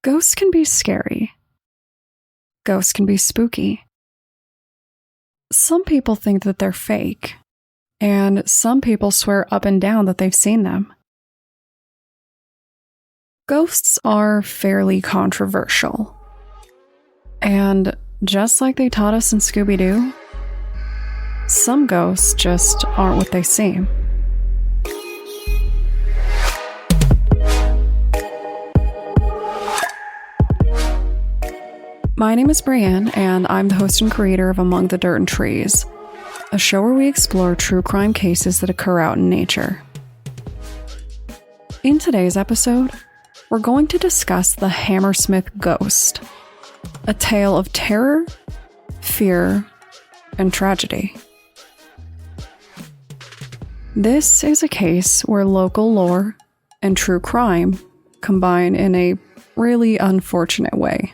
Ghosts can be scary. Ghosts can be spooky. Some people think that they're fake, and some people swear up and down that they've seen them. Ghosts are fairly controversial. And just like they taught us in Scooby-Doo, some ghosts just aren't what they seem. My name is Brienne, and I'm the host and creator of Among the Dirt and Trees, a show where we explore true crime cases that occur out in nature. In today's episode, we're going to discuss the Hammersmith Ghost, a tale of terror, fear, and tragedy. This is a case where local lore and true crime combine in a really unfortunate way.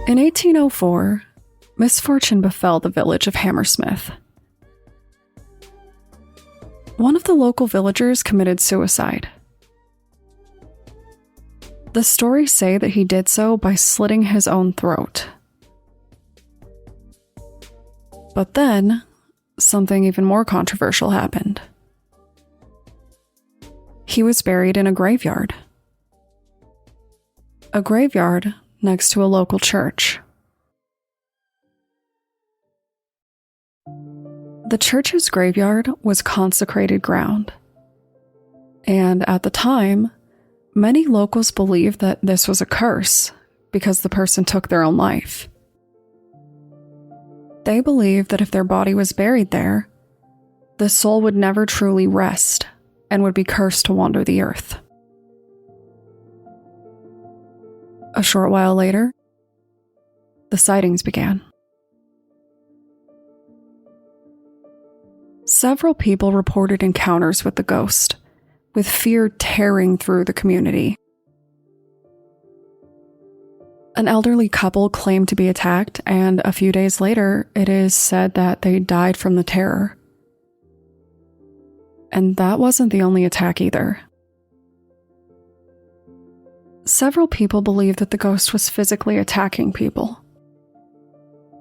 In 1804, misfortune befell the village of Hammersmith. One of the local villagers committed suicide. The stories say that he did so by slitting his own throat. But then, something even more controversial happened. He was buried in a graveyard. A graveyard next to a local church. The church's graveyard was consecrated ground, and at the time, many locals believed that this was a curse because the person took their own life. They believed that if their body was buried there, the soul would never truly rest and would be cursed to wander the earth. A short while later, the sightings began. Several people reported encounters with the ghost, with fear tearing through the community. An elderly couple claimed to be attacked, and a few days later, it is said that they died from the terror. And that wasn't the only attack either. Several people believe that the ghost was physically attacking people.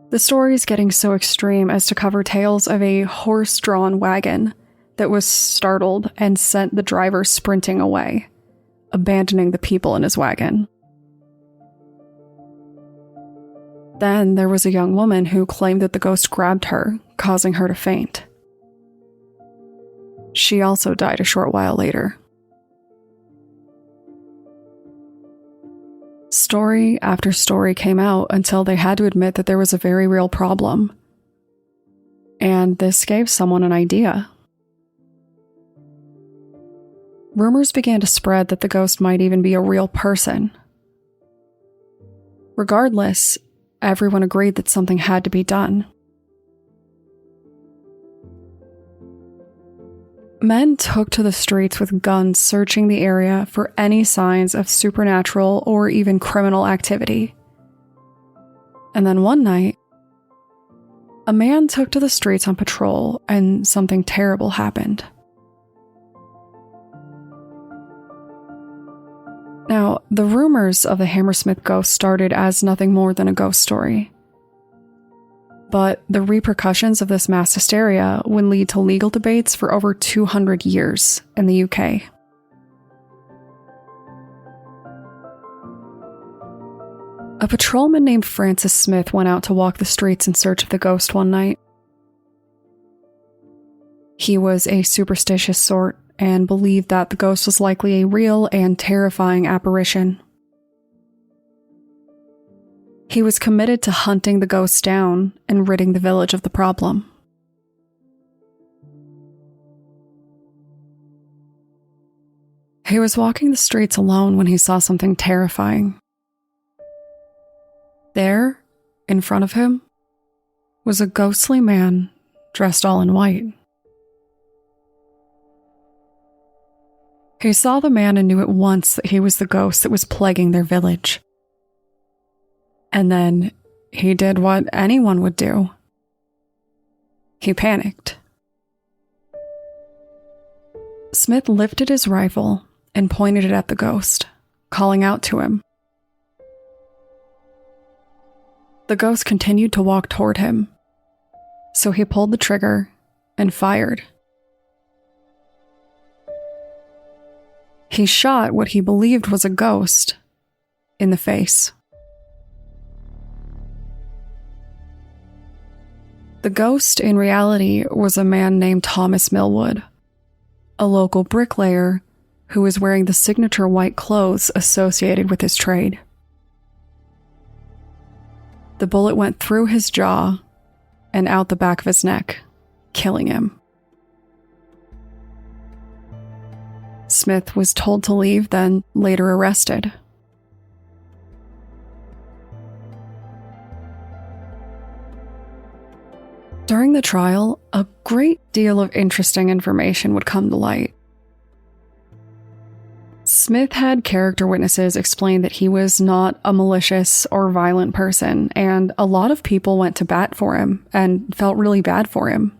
The stories getting so extreme as to cover tales of a horse-drawn wagon that was startled and sent the driver sprinting away, abandoning the people in his wagon. Then there was a young woman who claimed that the ghost grabbed her, causing her to faint. She also died a short while later. Story after story came out until they had to admit that there was a very real problem. And this gave someone an idea. Rumors began to spread that the ghost might even be a real person. Regardless, everyone agreed that something had to be done. Men took to the streets with guns searching the area for any signs of supernatural or even criminal activity. And then one night, a man took to the streets on patrol and something terrible happened. Now, the rumors of the Hammersmith Ghost started as nothing more than a ghost story. But the repercussions of this mass hysteria would lead to legal debates for over 200 years in the UK. A patrolman named Francis Smith went out to walk the streets in search of the ghost one night. He was a superstitious sort and believed that the ghost was likely a real and terrifying apparition. He was committed to hunting the ghost down and ridding the village of the problem. He was walking the streets alone when he saw something terrifying. There, in front of him, was a ghostly man dressed all in white. He saw the man and knew at once that he was the ghost that was plaguing their village. And then he did what anyone would do. He panicked. Smith lifted his rifle and pointed it at the ghost, calling out to him. The ghost continued to walk toward him, so he pulled the trigger and fired. He shot what he believed was a ghost in the face. The ghost, in reality, was a man named Thomas Millwood, a local bricklayer who was wearing the signature white clothes associated with his trade. The bullet went through his jaw and out the back of his neck, killing him. Smith was told to leave, then later arrested. During the trial, a great deal of interesting information would come to light. Smith had character witnesses explain that he was not a malicious or violent person, and a lot of people went to bat for him and felt really bad for him.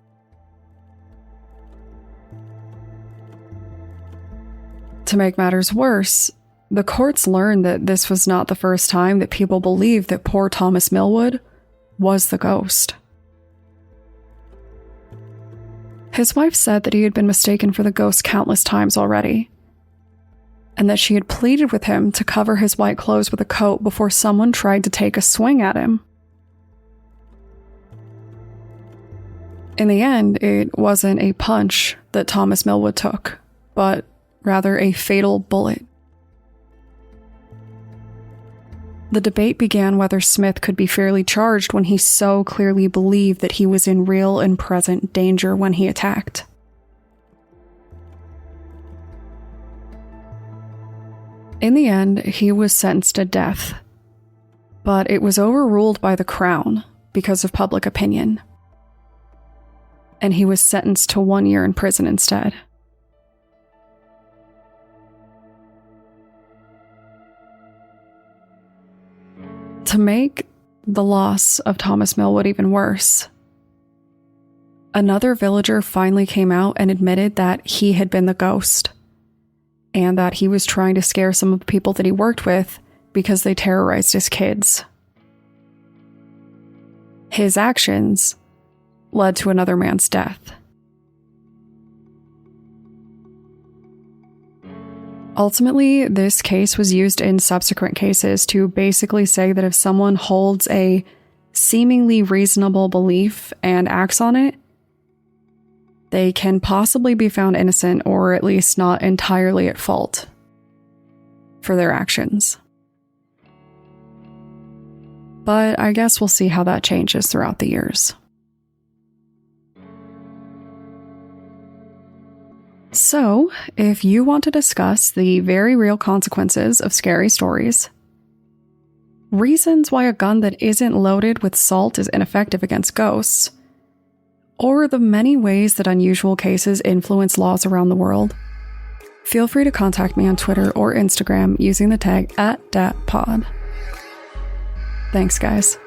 To make matters worse, the courts learned that this was not the first time that people believed that poor Thomas Millwood was the ghost. His wife said that he had been mistaken for the ghost countless times already, and that she had pleaded with him to cover his white clothes with a coat before someone tried to take a swing at him. In the end, it wasn't a punch that Thomas Millwood took, but rather a fatal bullet. The debate began whether Smith could be fairly charged when he so clearly believed that he was in real and present danger when he attacked. In the end, he was sentenced to death, but it was overruled by the Crown because of public opinion, and he was sentenced to 1 year in prison instead. To make the loss of Thomas Millwood even worse, another villager finally came out and admitted that he had been the ghost, and that he was trying to scare some of the people that he worked with because they terrorized his kids. His actions led to another man's death. Ultimately, this case was used in subsequent cases to basically say that if someone holds a seemingly reasonable belief and acts on it, they can possibly be found innocent or at least not entirely at fault for their actions. But I guess we'll see how that changes throughout the years. So, if you want to discuss the very real consequences of scary stories, reasons why a gun that isn't loaded with salt is ineffective against ghosts, or the many ways that unusual cases influence laws around the world, feel free to contact me on Twitter or Instagram using the tag @datpod. Thanks, guys.